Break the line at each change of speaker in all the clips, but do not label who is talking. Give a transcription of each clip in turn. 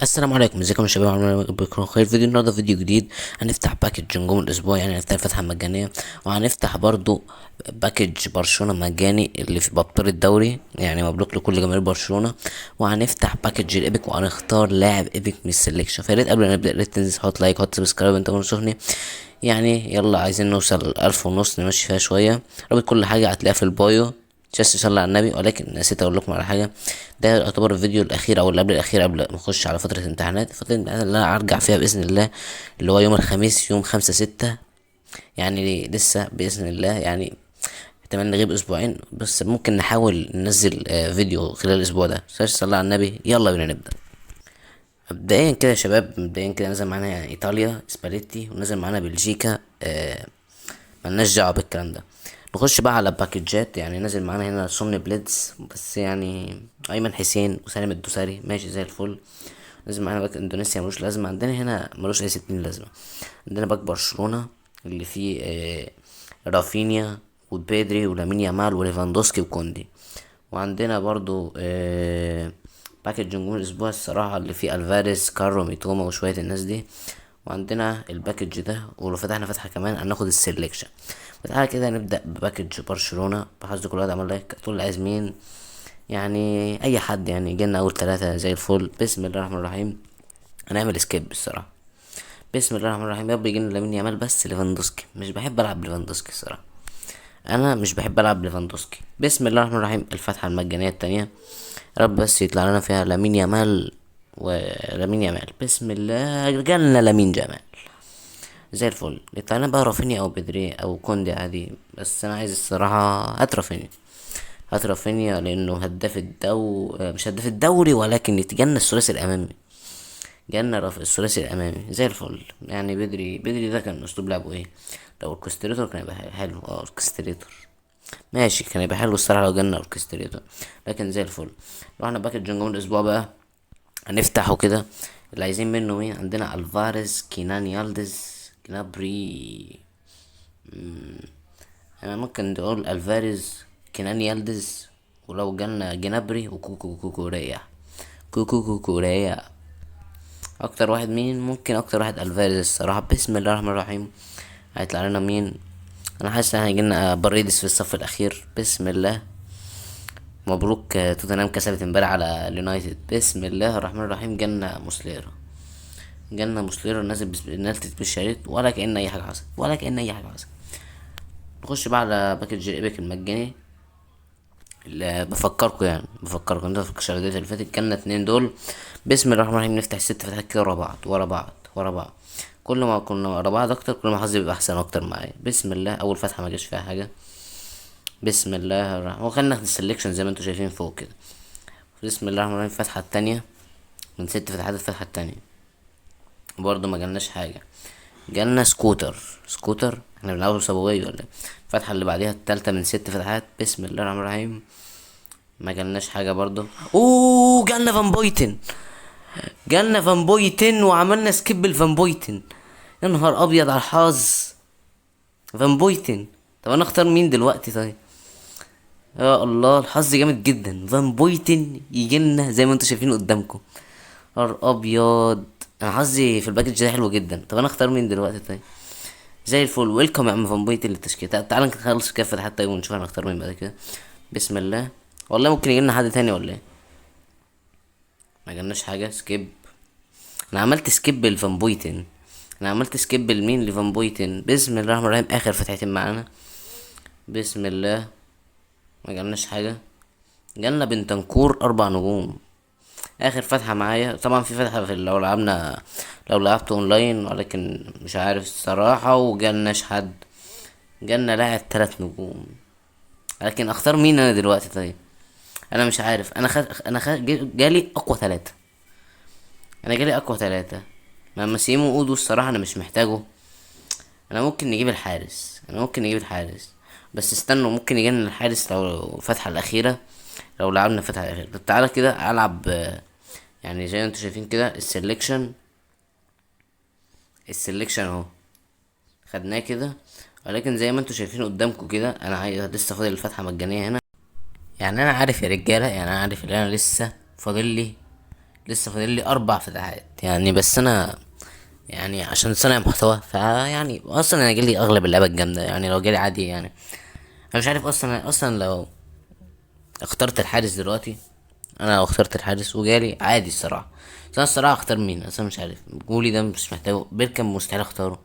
السلام عليكم، ازيكم يا شباب؟ عاملين بكم خير. فيديو النهارده فيديو جديد. هنفتح باكج نجوم الاسبوع، يعني هنفتح الفتحه مجانيه، وهنفتح برضو باكج برشلونه مجاني اللي في بطل الدوري، يعني مبروك لكل جماهير برشلونه. وهنفتح باكج الايبك، وهنختار لاعب ايبك من السلكشن. فياريت قبل ما نبدا، يا ريت تنزل حط لايك، حط سبسكرايب انت منصفني. يعني يلا عايزين نوصل 1500 نمشي فيها شويه. رابط كل حاجه هتلاقيها في البايو. جست صلى على النبي. ولكن نسيت اقول لكم على حاجه. ده يعتبر الفيديو الاخير او اللي قبل الاخير، قبل ما نخش على فتره الامتحانات اللي انا هرجع فيها باذن الله، اللي هو يوم الخميس، يوم 5/6. يعني لسه باذن الله، يعني احتمال نغيب اسبوعين، بس ممكن نحاول ننزل فيديو خلال الاسبوع ده. صلى على النبي، يلا بينا نبدا. مبدئيا كده يا شباب، مبدئيا كده نزل معانا يعني ايطاليا سباليتي، ونزل معانا بلجيكا. ملناش دعوه بالكلام ده. نخش بقى على باكجات. يعني نازل معانا هنا سومني بليدز، بس يعني ايمن حسين وسالم الدوسري ماشي زي الفل. نازل معانا باك اندونيسيا ملوش لازمه، عندنا هنا ملوش اي 60 لازمه. عندنا باك برشلونه اللي فيه رافينيا وبيدري ولامين يامال وليفاندوسكي وكوندي. وعندنا برضو باكج نجوم الاسبوع الصراحه، اللي فيه الفاريز كارو ميتوما وشويه الناس دي. وعندنا الباكج ده، ولو فتحنا فتحه كمان هناخد السلكشن. فتعالى كده نبدا بباكج برشلونه. بحظ كل واحد عمل لايك، تقول اللي عايز مين. يعني اي حد، يعني جينا اول ثلاثة زي الفل. بسم الله الرحمن الرحيم. هنعمل سكيب الصراحه. بسم الله الرحمن الرحيم. يابا يجينا لامين يامال، بس ليفاندوسكي مش بحب العب ليفاندوسكي الصراحه. انا مش بحب العب ليفاندوسكي. بسم الله الرحمن الرحيم. الفتحه المجانيه التانية، يا رب بس يطلع لنا فيها لامين يامال. ولامين يامال بسم الله، جالنا لامين جمال زي الفل. يطلع لنا بقى رافينيا او بدري او كوندي عادي، بس انا عايز الصراحه هات رافينيا. هات رافينيا لانه هداف مش هداف الدوري، ولكن يتجنن الثلاثي الامامي. جالنا الثلاثي الامامي زي الفل. يعني بدري ده كان اسلوب لعبه ايه؟ لو اوركستريتور كان يبقى حلو. اوركستريتور ماشي، كان يبقى حلو الصراحه لو جالنا اوركستريتور. لكن زي الفل. رحنا باكج نجوم الاسبوع بقى، هنفتحه كده. اللي عايزين منه مين؟ عندنا الفاريز، كينان يالدز، جنابري. انا ممكن نقول الفاريز، كينان يالدز، ولو جالنا جنابري وكوكو كوكوريا. كوكو كوكوريا. اكتر واحد مين؟ ممكن اكتر واحد الفاريز الصراحه. بسم الله الرحمن الرحيم. هيطلع لنا مين؟ انا حاسس ان هيجيلنا باريدس في الصف الاخير. بسم الله. مبروك. توتنهام كسبت امبارح على اليونايتد. بسم الله الرحمن الرحيم. جالنا موسليرا نازل نازل بالشريط، ولا كأن اي حاجه حصلت، ولا كأن اي حاجه حصلت. نخش بقى على باكج الايبك المجاني. اللي بفكركم انت في الشهادات اللي فاتت كان اتنين دول. بسم الله الرحمن الرحيم. نفتح 6 فتحات كده ورا بعض ورا بعض ورا بعض. كل ما كنا ورا بعض اكتر، كل ما حظي بيبقى احسن اكتر معايا. بسم الله. اول فتحه ما جاش فيها حاجه. بسم الله الرحمن، وخلينا ناخد السلكشن زي ما انتم شايفين فوق كده. بسم الله الرحمن الرحيم. الفتحه التانية من 6 فتحات، الفتحه التانية برضه ما جالناش حاجه. جالنا سكوتر. احنا بنلعبه سبوية ولا ايه؟ الفتحه اللي بعديها التالتة من 6 فتحات. بسم الله الرحمن الرحيم. ما جالناش حاجه برضه. جالنا فان بويتن. وعملنا سكيب الفان بويتن. يا نهار ابيض على الحظ. فان بويتن. طب انا اختار مين دلوقتي طيب؟ يا الله، الحظ جامد جدا. فان بويتن يجي لنا زي ما انتم شايفين قدامكم. نهار ابيض. انا حظي في الباكج ده حلو جدا. طب انا اختار مين دلوقتي طيب؟ زي الفل. ويلكم يا عم فان بويتن للتشكيله. تعال نخلص كده حتى ونشوف هنختار مين بعد كده. بسم الله. والله ممكن يجي لنا حد تاني ولا ايه؟ ما جالناش حاجه. سكيب. انا عملت سكيب لفان بويتن. انا عملت سكيب لمين؟ لفان بويتن. بسم الله الرحمن الرحيم. اخر فتحتين معانا. بسم الله. ما جالناش حاجه. جالنا بنتنكور 4 نجوم. اخر فتحه معايا. طبعا في فتحه في لو لعبت اونلاين، ولكن مش عارف الصراحه. وجالناش حد. جالنا لاعب 3 نجوم. لكن اختار مين انا دلوقتي طيب؟ انا مش عارف. جالي اقوى 3. ما ماسيمو اودو الصراحه انا مش محتاجه. انا ممكن نجيب الحارس. بس استنوا، ممكن يجينا الحارس لو الفتحه الاخيره. لو لعبنا الفتحه الاخيره. طب تعالى كده العب. يعني زي ما انتوا شايفين كده السلكشن اهو. خدناه كده. ولكن زي ما انتوا شايفين قدامكم كده، انا عايز لسه فاضل الفتحه مجانيه هنا. يعني انا عارف يا رجاله، يعني انا عارف ان انا لسه لسه فاضل لي 4 فتحات يعني. بس انا يعني عشان صانع محتوى، فيعني اصلا انا جالي اغلب اللعبة الجامدة يعني. لو جالي عادي يعني، انا مش عارف اصلا لو اخترت الحارس دلوقتي، انا لو اخترت الحارس وجالي عادي الصراحة. بس انا الصراحة اختار مين اصلا مش عارف. جولي ده مش محتاجه، بيركم مستحيل اختاره،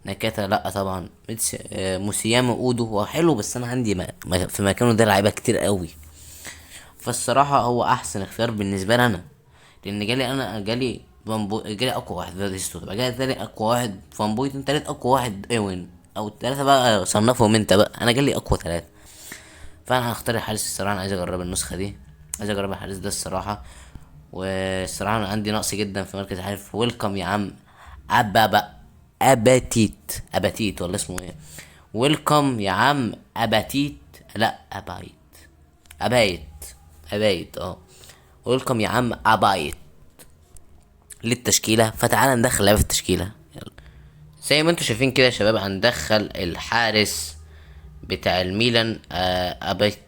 نكاتا لا طبعا، موسياما اودو هو حلو، بس انا عندي في مكانه ده لعيبه كتير قوي. فالصراحه هو احسن اختيار بالنسبه لي انا، لان جالي جالي اقوى واحد فيرستو، بقى جالي تاني اقوى واحد فان بويتن، تالت اقوى واحد ايوين، او التلاته بقى صنفهم انت بقى، انا جالي اقوى تلاته. فانا هختار الحارس الصراحه. انا عايز اجرب النسخه دي، عايز اجرب الحارس ده الصراحه. والصراحه انا عندي نقص جدا في مركز الحارس. ويلكم يا عم ابا اباتيت ولا اسمه ايه؟ ويلكم يا عم اباتيت، لا ابايت ابايت ويلكم يا عم ابايت للتشكيله. فتعالى ندخل لعبه في التشكيله، يلا. زي ما انتم شايفين كده يا شباب، هندخل الحارس بتاع الميلان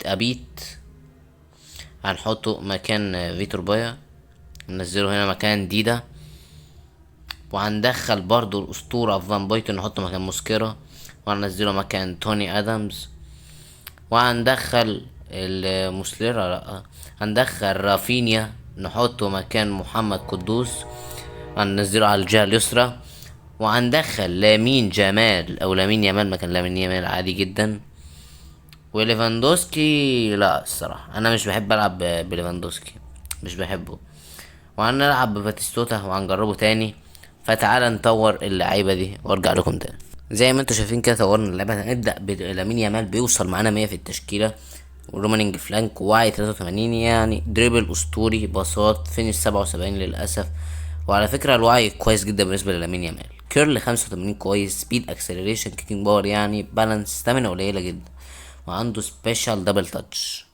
ابيت. هنحطه مكان فيتور بايا، ننزله هنا مكان ديدا. وهندخل برضو الاسطورة فان بايتن نحطه مكان موسكيرا، وهننزله مكان توني ادمز. وهندخل الموسليرا لا، هندخل رافينيا نحطه مكان محمد قدوس، هننزله على الجهة اليسرى. وهندخل لامين جمال او لامين يامال مكان لامين يامال عادي جدا. وليفاندوسكي لا الصراحة انا مش بحب العب بليفاندوسكي، مش بحبه. وهنلعب بباتيستوتا وهنجربه تاني. فتعالى نطور اللعيبه دي وارجع لكم تاني. زي ما انتوا شايفين كده طورنا اللعبه. هنبدا بلامين يامال بيوصل معانا 100 في التشكيله، ورومانينج فلانك، وعي 83 يعني، دريبل اسطوري، باصات، فينش 77 للاسف. وعلى فكره الوعي كويس جدا بالنسبه للامين يامال. كيرل 85 كويس، سبيد اكسلريشن كيكينج باور يعني، بالانس ستامina قليله جدا، وعنده سبيشال دبل تاتش.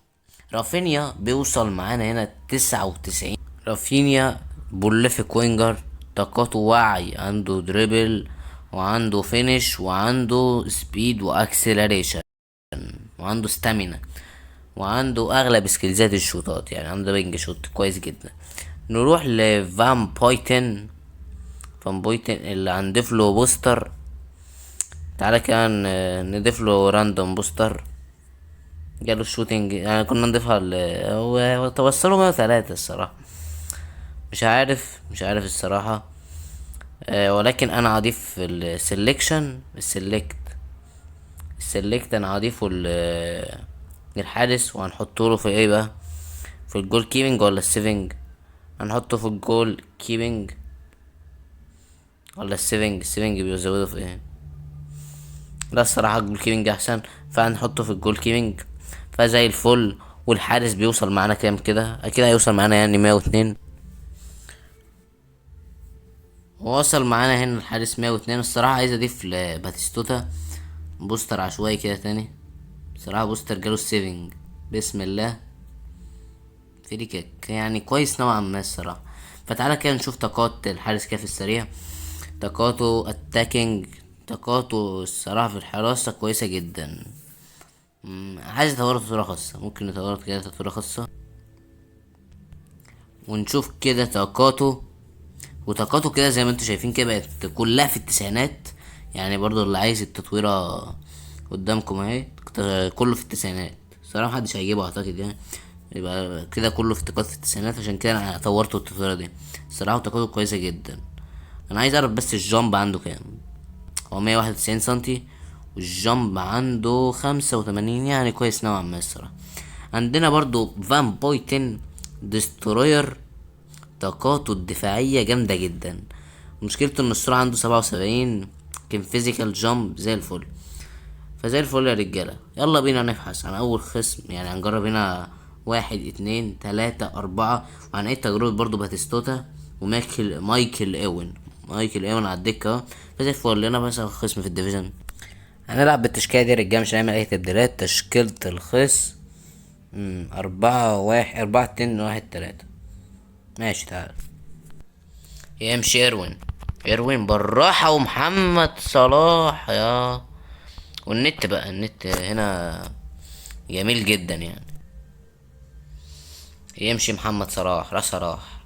رافينيا بيوصل معانا هنا 99. رافينيا بوليفيك وينجر، طاقته وعي، عنده دريبل وعنده فينش وعنده سبيد واكسلريشن وعنده ستامينا وعنده اغلب سكيلزات الشوطات يعني، عنده رينج شوت كويس جدا. نروح لفان بويتن. فان بويتن اللي هنضيف له بوستر. تعالى كده نضيف له راندوم بوستر. جاله الشوتينج يعني، كنا نضيفها هو توصله 103 الصراحة. مش عارف الصراحة. ولكن انا هضيف السلكت انا هضيفه للحارس. وهنحطه له في ايه بقى؟ في الجول كيبنج ولا السيفنج؟ هنحطه في الجول كيبنج ولا السيفنج بيزودوا في ايه؟ لا الصراحة الجول كيبنج احسن، فهنحطه في الجول كيبنج. فزي الفل. والحارس بيوصل معانا كام كده؟ اكيد هيوصل معانا يعني 102. وصل معانا هنا الحارس 102. الصراحة عايز اضيف لباتيستوتا بوستر عشوائي كده تاني. بصراحة بوستر جاله السيفنج، بسم الله، فري كيك يعني كويس نوعا ما الصراحة. فتعالى كده نشوف طاقات الحارس كده في السريع. طاقاته اتاكينج، طاقاته الصراحة في الحراسة كويسة جدا. عايز اطوره تطويرة خاصة، ممكن نطوره كده تطويرة خاصة ونشوف كده طاقاته. وطاقاته كده زي ما انتوا شايفين كده بقت كلها في التسعينات يعني. برضو اللي عايز التطويرة قدامكم اهي، كله في التسعينات. صراحة محدش هيجيبه اعتقد يعني، يبقى كده كله افتقاد في التسعينات. عشان كده انا طورته التطويرة دي الصراحة، وطاقته كويسة جدا. انا عايز اعرف بس الجامب عنده كام. هو 191 سنتي، والجامب عنده 85 يعني كويس نوعا ما الصراحة. عندنا برضو فان بويتن ديستروير، طاقاته الدفاعية جامدة جدا. مشكلته ان السرعة عنده 77، كان فيزيكال جامب زي الفل. فزي الفل يا رجالة، يلا بينا نبحث عن اول خصم يعني. هنجرب هنا 1 2 3 4، وهنعيد تجربة برضو باتيستوتا مايكل ايوين على الدكة اهو. فزي الفل لنا بس خصم في الديفيجن. هنلعب بالتشكيلة دي يا رجالة، مش هنعمل اي تبديلات. تشكيلة الخصم 4 1 4 2 1 3. ماشي تعال. يمشي ايروين بالراحة، ومحمد صلاح يا. والنت بقى، النت هنا جميل جدا يعني. يمشي محمد صلاح راح صلاح.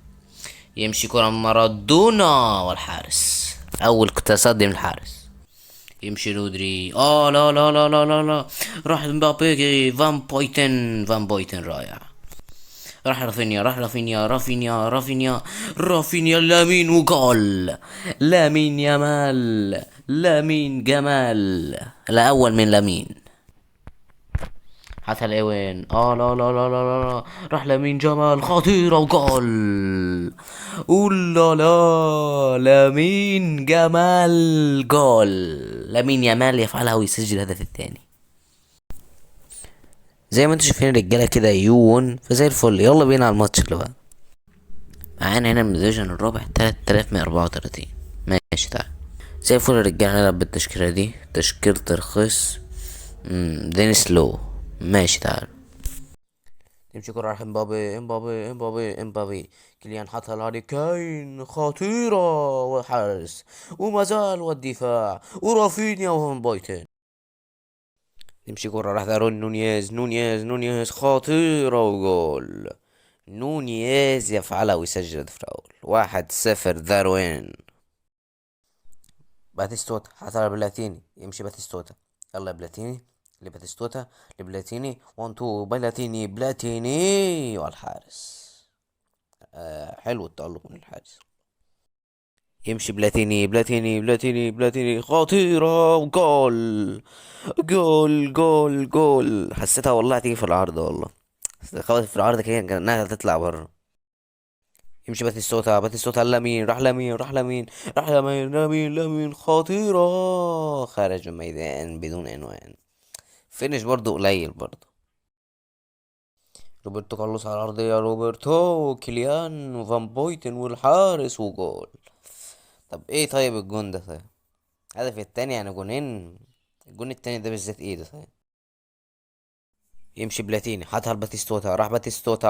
يمشي كرة من مارادونا والحارس. اول تصدي من الحارس. يمشي رودري، لا لا لا لا لا لا، راح مبابي، فان بويتن رائع. راح رافينيا، رافينيا لامين وجول. لامين يامال، لامين جمال. لا اول من لامين. حتى الاوين، لا لا لا لا لا لا. راح لامين جمال، خطيرة وجول. اولا لا، لامين جمال جول. لامين يامال يفعلها ويسجل الهدف الثاني. زي ما انتم شايفين الرجاله كده يون فزي الفل. يلا بينا على الماتش اللي بقى. معانا هنا من الديفيجن الرابع 3134. ماشي تعال. زي الفل الرجاله، هنلعب بالتشكيله دي، تشكيلة الخصم. دينيس لو. ماشي تعال. تمشي كرة راح امبابي. كيليان حطها لهاري كاين، خطيرة والحارس. وما زال والدفاع ورافينيا وفان بويتن. تمشي كرة راح دارون نونيز خطيرة وجول. نونيز يفعلها ويسجل الهدف الأول. 1-0 داروين. باتيستوتا حصل بلاتيني، يمشي باتيستوتا. يلا يا بلاتيني، لباتيستوتا، لبلاتيني، 1 2 بلاتيني والحارس. حلو التألق من الحارس. يمشي بلاتيني خطيرة وجول. جول. حسيتها والله هتيجي في العارضة والله. خبطت في العارضة كده كأنها هتطلع بره. يمشي باتيستوتا لامين خطيرة. خارج الميدان بدون عنوان. فينش برضو قليل برضو. روبرتو كارلوس على الأرضية، روبرتو كيليان وفان بويتن والحارس وجول. طب ايه طيب الجون ده طيب؟ الهدف التاني يعني جونين. الجون التاني ده بالذات ايه ده طيب؟ يمشي بلاتيني حطها لباتيستوتا، راح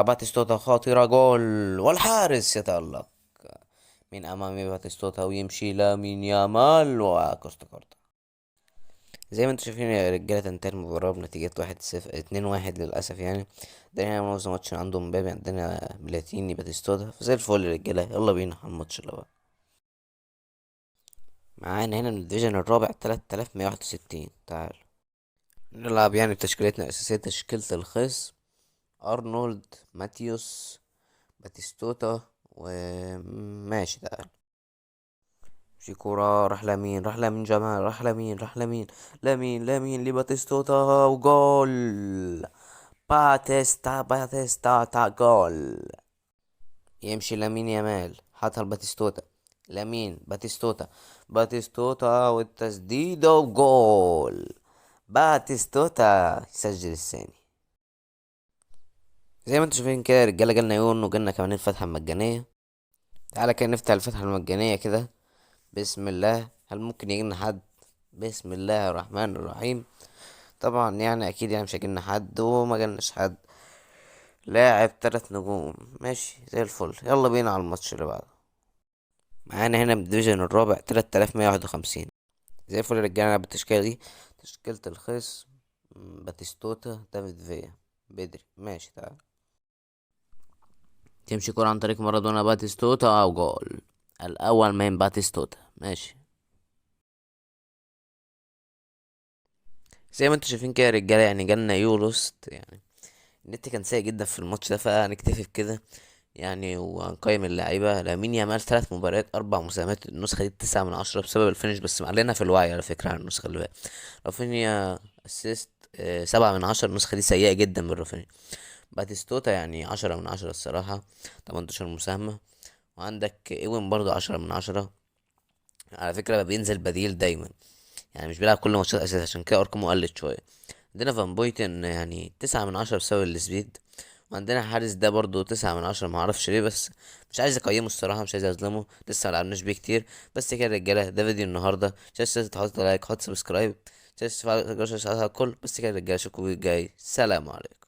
باتيستوتا خاطرة جول. والحارس يتألق من امام باتيستوتا ويمشي لامين يامال وكوستا كورتا. زي ما انتم شايفين يا رجاله، تنتهي المباراه بنتيجه 1-0 2-1 للاسف يعني. ده هنا معظم ماتش عندهم مبابي، عندنا بلاتيني باتيستوتا فزي الفل يا رجاله. يلا بينا على الماتش اللي بقى. معانا هنا من الديفيجن الرابع 3161. تعال نلعب يعني بتشكيلتنا الأساسية، تشكيلة الخصم أرنولد، ماتيوس، باتيستوتا وماشي. تعال. في كورة راح لامين جمال، لامين لباتيستوتا وجول. باتيستا جول. يمشي لامين يامال حطها لباتيستوتا. لامين باتيستوتا والتسديدة وجول. باتيستوتا يسجل الثاني. زي ما انتم شايفين كده يا رجاله، جالنا يون وجالنا كمان الفتحة المجانية. تعالى كده نفتح الفتحة المجانية كده. بسم الله. هل ممكن يجينا حد؟ بسم الله الرحمن الرحيم. طبعا يعني اكيد يعني مش هيجيلنا حد وما جالناش حد. لاعب 3 نجوم، ماشي زي الفل. يلا بينا على الماتش اللي بعده. معانا هنا من الديفيجن الرابع 3151. زي الفل يا رجاله بالتشكيله دي، تشكيلة الخصم باتيستوتا، دافيد فيا، بدري. ماشي تعال. تمشي كرة عن طريق مارادونا، باتيستوتا او جول. الاول من باتيستوتا. ماشي. زي ما انتم شايفين كده يا رجاله، يعني جالنا يوروست يعني. النت كان سيء جدا في الماتش ده فهنكتفي بكده يعني. وهنقيم اللعيبة. لامين يامال 3 مباريات 4 مساهمات، النسخة دي 9/10 بسبب الفينش، بس معلنا في الوعي على فكرة عن النسخة اللي بقى. رافينيا اسيست 7/10، النسخة دي سيئة جدا من رافينيا. باتيستوتا يعني 10/10 الصراحة، 18 مساهمة. وعندك ايوين برضو 10/10. على فكرة بينزل بديل دايما، يعني مش بيلعب كل ماتشات اساسي، عشان كده ارقامه قلت شوية. عندنا فان بويتن يعني 9/10 بسبب السبيد. وعندنا حارس ده برضو 9/10، معرفش ليه، بس مش عايز اقيمه الصراحة، مش عايز اظلمه، لسه ملعبناش بيه كتير. بس كده يا رجالة، ده فيديو النهاردة. متنساش تحط لايك، حط سبسكرايب، متنساش تفعل الجرس عشان الكل. بس كده يا رجالة، اشوفكم الفيديو الجاي. سلام عليكم.